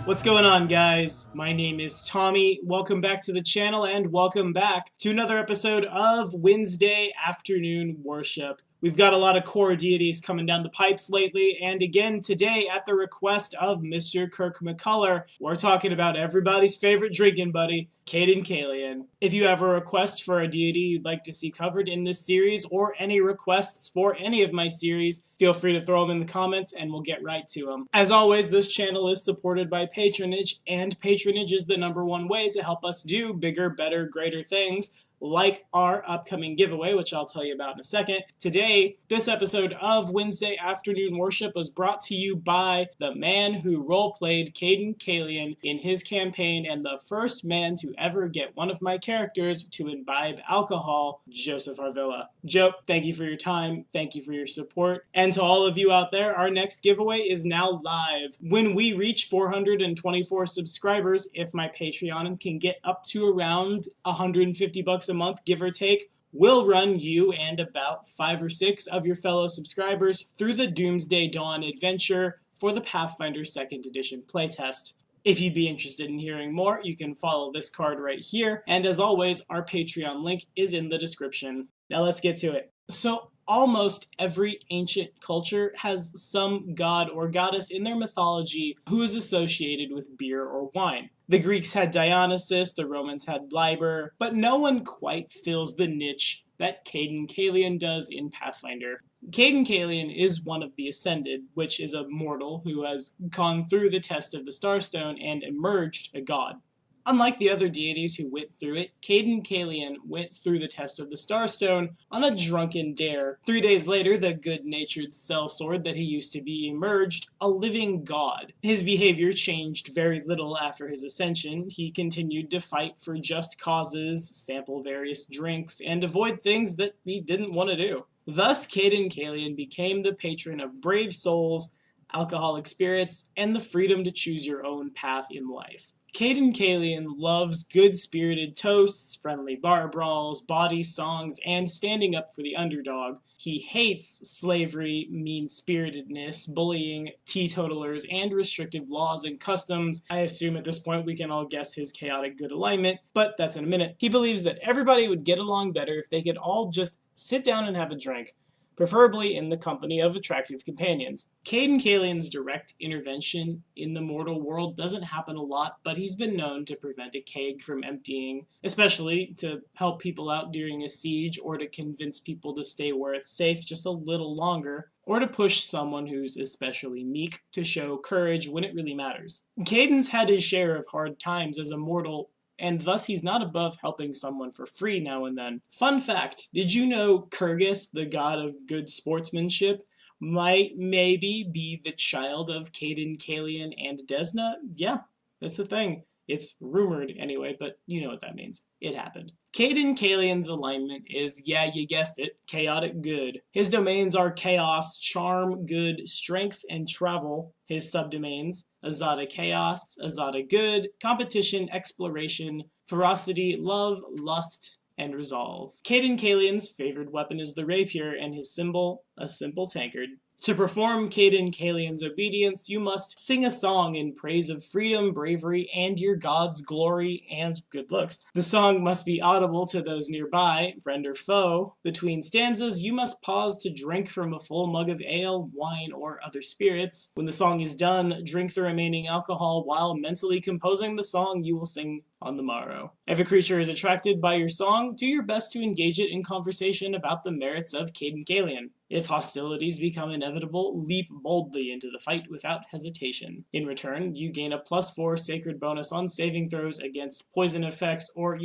What's going on, guys? My name is Tommy. Welcome back to the channel and welcome back to another episode of Wednesday Afternoon Worship. We've got a lot of core deities coming down the pipes lately, and again today, at the request of Mr. Kirk McCullough, we're talking about everybody's favorite drinking buddy, Cayden Cailean. If you have a request for a deity you'd like to see covered in this series, or any requests for any of my series, feel free to throw them in the comments and we'll get right to them. As always, this channel is supported by patronage, and patronage is the #1 way to help us do bigger, better, greater things, like our upcoming giveaway, which I'll tell you about in a second. Today, this episode of Wednesday Afternoon Worship was brought to you by the man who roleplayed Cayden Cailean in his campaign and the first man to ever get one of my characters to imbibe alcohol, Joseph Arvilla. Joe, thank you for your time, thank you for your support, and to all of you out there, our next giveaway is now live. When we reach 424 subscribers, if my Patreon can get up to around $150 a month, give or take, we'll run you and about 5 or 6 of your fellow subscribers through the Doomsday Dawn adventure for the Pathfinder 2nd Edition playtest. If you'd be interested in hearing more, you can follow this card right here, and as always, our Patreon link is in the description. Now let's get to it. So, almost every ancient culture has some god or goddess in their mythology who is associated with beer or wine. The Greeks had Dionysus, the Romans had Liber, but no one quite fills the niche that Cayden Cailean does in Pathfinder. Cayden Cailean is one of the Ascended, which is a mortal who has gone through the test of the Starstone and emerged a god. Unlike the other deities who went through it, Cayden Cailean went through the test of the Starstone on a drunken dare. 3 days later, the good-natured sellsword that he used to be emerged a living god. His behavior changed very little after his ascension. He continued to fight for just causes, sample various drinks, and avoid things that he didn't want to do. Thus, Cayden Cailean became the patron of brave souls, alcoholic spirits, and the freedom to choose your own path in life. Cayden Cailean loves good-spirited toasts, friendly bar brawls, bawdy songs, and standing up for the underdog. He hates slavery, mean-spiritedness, bullying, teetotalers, and restrictive laws and customs. I assume at this point we can all guess his chaotic good alignment, but that's in a minute. He believes that everybody would get along better if they could all just sit down and have a drink, preferably in the company of attractive companions. Cayden Cailean's direct intervention in the mortal world doesn't happen a lot, but he's been known to prevent a keg from emptying, especially to help people out during a siege, or to convince people to stay where it's safe just a little longer, or to push someone who's especially meek to show courage when it really matters. Cayden's had his share of hard times as a mortal, and thus he's not above helping someone for free now and then. Fun fact, did you know Kyrgyz, the god of good sportsmanship, might maybe be the child of Cayden Cailean and Desna? Yeah, that's a thing. It's rumored anyway, but you know what that means. It happened. Cayden Cailean's alignment is, yeah, you guessed it, chaotic good. His domains are chaos, charm, good, strength, and travel. His subdomains, Azada chaos, Azada good, competition, exploration, ferocity, love, lust, and resolve. Cayden Cailean's favored weapon is the rapier, and his symbol, a simple tankard. To perform Cayden Cailean's obedience, you must sing a song in praise of freedom, bravery, and your god's glory and good looks. The song must be audible to those nearby, friend or foe. Between stanzas, you must pause to drink from a full mug of ale, wine, or other spirits. When the song is done, drink the remaining alcohol while mentally composing the song you will sing on the morrow. If a creature is attracted by your song, do your best to engage it in conversation about the merits of Cayden Cailean. If hostilities become inevitable, leap boldly into the fight without hesitation. In return, you gain a +4 sacred bonus on saving throws against poison effects or,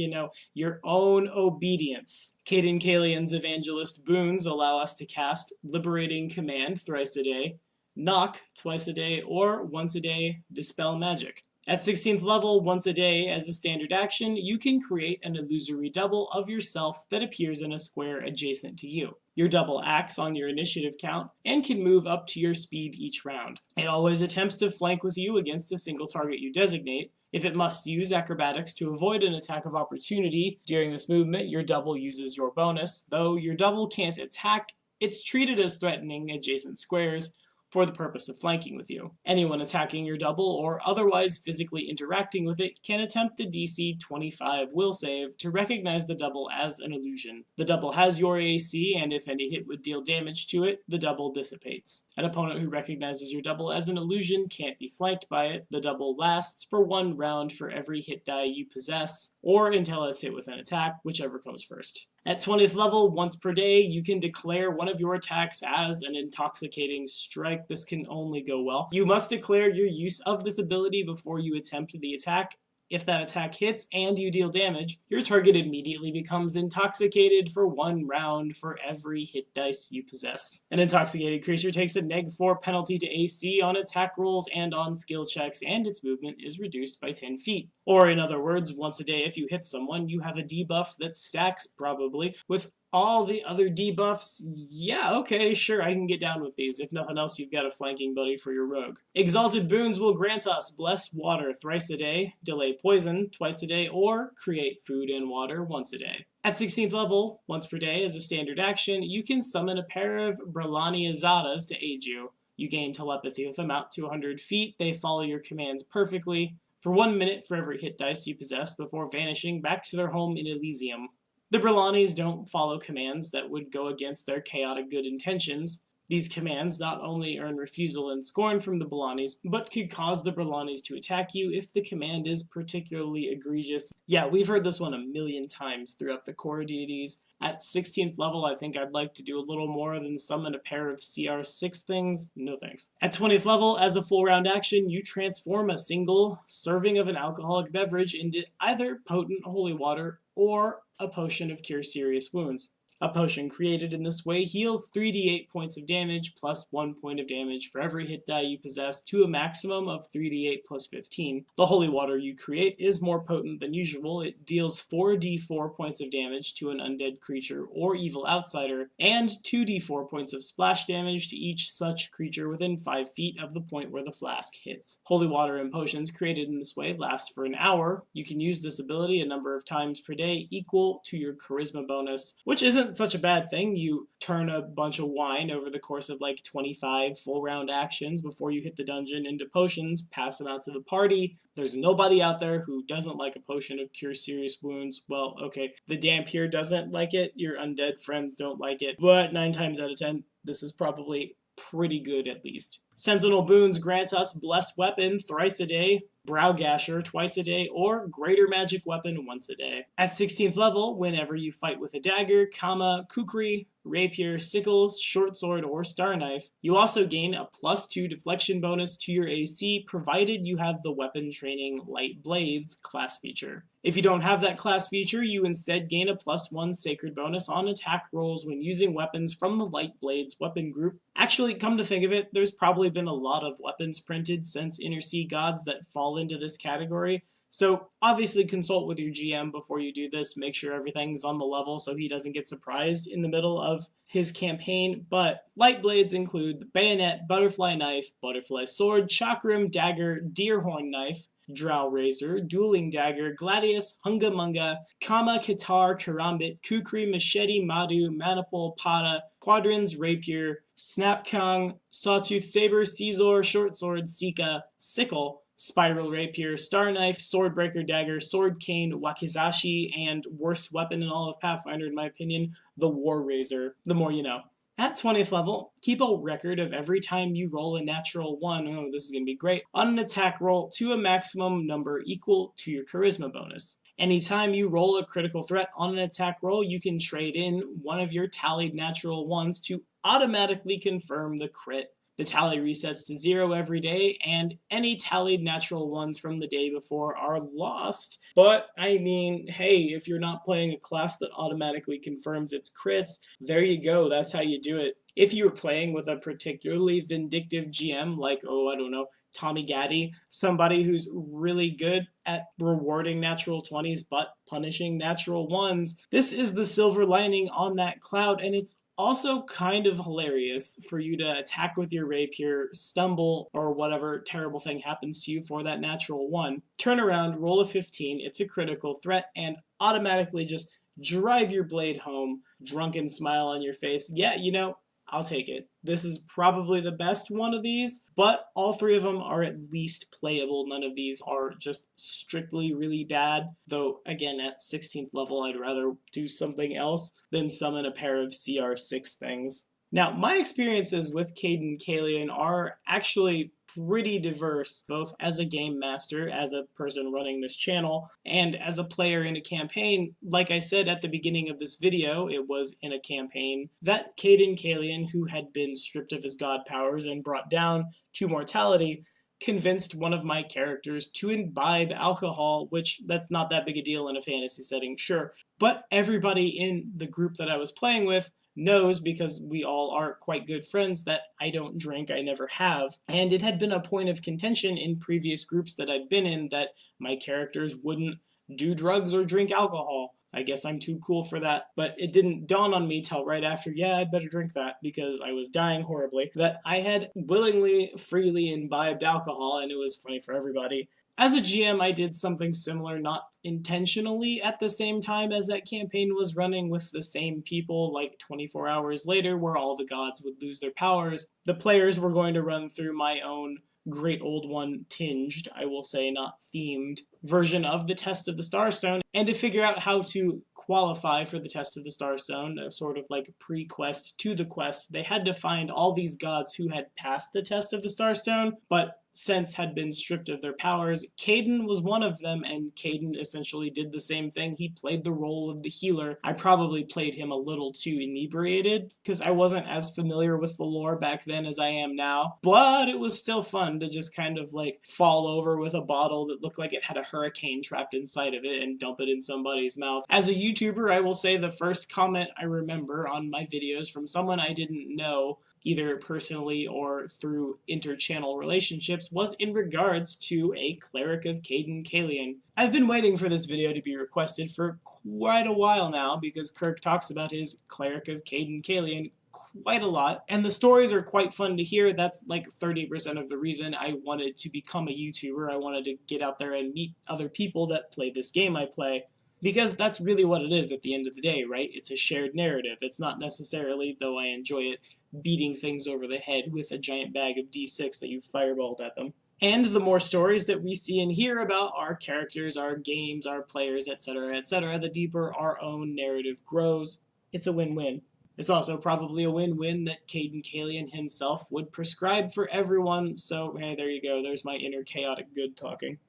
your own obedience. Cayden Cailean's Evangelist boons allow us to cast Liberating Command thrice a day, Knock twice a day, or once a day, Dispel Magic. At 16th level, once a day, as a standard action, you can create an illusory double of yourself that appears in a square adjacent to you. Your double acts on your initiative count and can move up to your speed each round. It always attempts to flank with you against a single target you designate. If it must use acrobatics to avoid an attack of opportunity during this movement, your double uses your bonus. Though your double can't attack, it's treated as threatening adjacent squares, for the purpose of flanking with you. Anyone attacking your double or otherwise physically interacting with it can attempt the DC 25 will save to recognize the double as an illusion. The double has your AC, and if any hit would deal damage to it, the double dissipates. An opponent who recognizes your double as an illusion can't be flanked by it. The double lasts for 1 round for every hit die you possess, or until it's hit with an attack, whichever comes first. At 20th level, once per day, you can declare one of your attacks as an intoxicating strike. This can only go well. You must declare your use of this ability before you attempt the attack. If that attack hits and you deal damage, your target immediately becomes intoxicated for 1 round for every hit dice you possess. An intoxicated creature takes a -4 penalty to AC on attack rolls and on skill checks, and its movement is reduced by 10 feet. Or in other words, once a day if you hit someone, you have a debuff that stacks, probably, with all the other debuffs. Yeah, okay, sure, I can get down with these. If nothing else, you've got a flanking buddy for your rogue. Exalted boons will grant us Bless Water thrice a day, Delay Poison twice a day, or Create Food and Water once a day. At 16th level, once per day as a standard action, you can summon a pair of Brelani Azadas to aid you. You gain telepathy with them out to 100 feet. They follow your commands perfectly for 1 minute for every hit dice you possess before vanishing back to their home in Elysium. The Brelanis don't follow commands that would go against their chaotic good intentions. These commands not only earn refusal and scorn from the Brelanis, but could cause the Brelanis to attack you if the command is particularly egregious. Yeah, we've heard this one a million times throughout the core deities. At 16th level, I think I'd like to do a little more than summon a pair of CR6 things. No thanks. At 20th level, as a full round action, you transform a single serving of an alcoholic beverage into either potent holy water or a potion of cure serious wounds. A potion created in this way heals 3d8 points of damage plus 1 point of damage for every hit die you possess to a maximum of 3d8 plus 15. The holy water you create is more potent than usual. It deals 4d4 points of damage to an undead creature or evil outsider, and 2d4 points of splash damage to each such creature within 5 feet of the point where the flask hits. Holy water and potions created in this way last for an hour. You can use this ability a number of times per day equal to your charisma bonus, which isn't such a bad thing. You turn a bunch of wine over the course of like 25 full round actions before you hit the dungeon into potions, pass them out to the party. There's nobody out there who doesn't like a potion of cure serious wounds. Well, okay, the damp here doesn't like it, your undead friends don't like it, but 9 times out of 10, this is probably pretty good at least. Sentinel boons grant us Blessed Weapon thrice a day, Brow Gasher twice a day, or Greater Magic Weapon once a day. At 16th level, whenever you fight with a dagger, kukri, rapier, sickle, short sword, or star knife, you also gain a +2 deflection bonus to your AC, provided you have the weapon training Light Blades class feature. If you don't have that class feature, you instead gain a +1 sacred bonus on attack rolls when using weapons from the Light Blades weapon group. Actually, come to think of it, there's probably been a lot of weapons printed since Inner Sea Gods that fall into this category. So obviously consult with your GM before you do this, make sure everything's on the level so he doesn't get surprised in the middle of his campaign. But light blades include the bayonet, butterfly knife, butterfly sword, chakram, dagger, deerhorn knife, drow razor, dueling dagger, gladius, hungamunga, kama, kitar, karambit, kukri, machete, madu, manipul, pada, quadrants, rapier, snapkang, sawtooth saber, caesar, short sword, sika, sickle, spiral rapier, star knife, swordbreaker dagger, sword cane, wakizashi, and worst weapon in all of Pathfinder in my opinion, the war razor. The more you know. At 20th level, keep a record of every time you roll a natural 1, oh this is going to be great, on an attack roll to a maximum number equal to your charisma bonus. Anytime you roll a critical threat on an attack roll, you can trade in one of your tallied natural 1s to automatically confirm the crit. The tally resets to 0 every day, and any tallied natural 1s from the day before are lost. But, I mean, hey, if you're not playing a class that automatically confirms its crits, there you go, that's how you do it. If you're playing with a particularly vindictive GM, like, oh, I don't know, Tommy Gaddy, somebody who's really good at rewarding natural 20s but punishing natural 1s, this is the silver lining on that cloud, and it's also kind of hilarious for you to attack with your rapier, stumble, or whatever terrible thing happens to you for that natural 1. Turn around, roll a 15, it's a critical threat, and automatically just drive your blade home, drunken smile on your face. Yeah, you know, I'll take it. This is probably the best one of these, but all three of them are at least playable. None of these are just strictly really bad, though again at 16th level I'd rather do something else than summon a pair of CR6 things. Now, my experiences with Cayden Cailean are actually pretty diverse, both as a game master, as a person running this channel, and as a player in a campaign. Like I said at the beginning of this video, it was in a campaign that Cayden Cailean, who had been stripped of his god powers and brought down to mortality, convinced one of my characters to imbibe alcohol, which that's not that big a deal in a fantasy setting, sure, but everybody in the group that I was playing with knows, because we all are quite good friends, that I don't drink, I never have. And it had been a point of contention in previous groups that I'd been in that my characters wouldn't do drugs or drink alcohol. I guess I'm too cool for that, but it didn't dawn on me till right after, yeah, I'd better drink that, because I was dying horribly, that I had willingly, freely imbibed alcohol, and it was funny for everybody. As a GM, I did something similar, not intentionally at the same time as that campaign was running with the same people, like 24 hours later, where all the gods would lose their powers. The players were going to run through my own great old one, tinged, I will say, not themed, version of the Test of the Starstone, and to figure out how to qualify for the Test of the Starstone, a sort of like pre-quest to the quest. They had to find all these gods who had passed the Test of the Starstone, but since had been stripped of their powers. Cayden was one of them, and Cayden essentially did the same thing. He played the role of the healer. I probably played him a little too inebriated, because I wasn't as familiar with the lore back then as I am now, but it was still fun to just kind of like fall over with a bottle that looked like it had a hurricane trapped inside of it and dump it in somebody's mouth. As a YouTuber, I will say the first comment I remember on my videos from someone I didn't know, either personally or through inter-channel relationships, was in regards to a cleric of Cayden Cailean. I've been waiting for this video to be requested for quite a while now, because Kirk talks about his cleric of Cayden Cailean quite a lot, and the stories are quite fun to hear. That's like 30% of the reason I wanted to become a YouTuber. I wanted to get out there and meet other people that play this game I play. Because that's really what it is at the end of the day, right? It's a shared narrative. It's not necessarily, though I enjoy it, beating things over the head with a giant bag of D6 that you've fireballed at them. And the more stories that we see and hear about our characters, our games, our players, etc., the deeper our own narrative grows. It's a win-win. It's also probably a win-win that Cayden Cailean himself would prescribe for everyone, so hey, there you go, there's my inner chaotic good talking.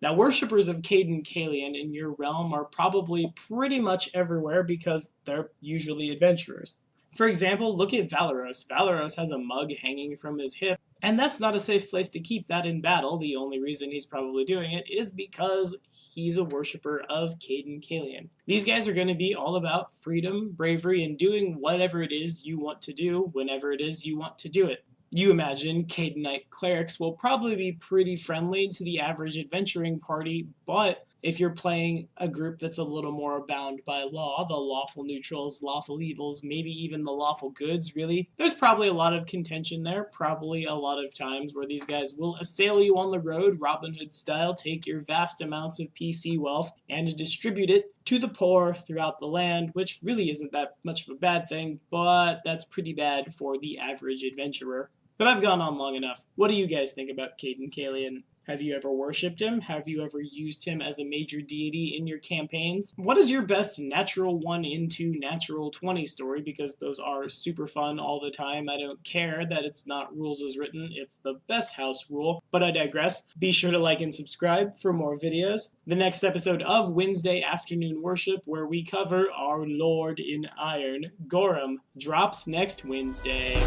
Now, worshippers of Cayden Cailean in your realm are probably pretty much everywhere, because they're usually adventurers. For example, look at Valeros. Valeros has a mug hanging from his hip, and that's not a safe place to keep that in battle. The only reason he's probably doing it is because he's a worshipper of Cayden Cailean. These guys are going to be all about freedom, bravery, and doing whatever it is you want to do, whenever it is you want to do it. You imagine Caydenite clerics will probably be pretty friendly to the average adventuring party, but if you're playing a group that's a little more bound by law, the lawful neutrals, lawful evils, maybe even the lawful goods, really, there's probably a lot of contention there, probably a lot of times where these guys will assail you on the road, Robin Hood style, take your vast amounts of PC wealth and distribute it to the poor throughout the land, which really isn't that much of a bad thing, but that's pretty bad for the average adventurer. But I've gone on long enough. What do you guys think about Cayden Cailean? Have you ever worshipped him? Have you ever used him as a major deity in your campaigns? What is your best natural 1 into natural 20 story? Because those are super fun all the time. I don't care that it's not rules as written. It's the best house rule. But I digress. Be sure to like and subscribe for more videos. The next episode of Wednesday Afternoon Worship, where we cover our Lord in Iron, Gorham, drops next Wednesday.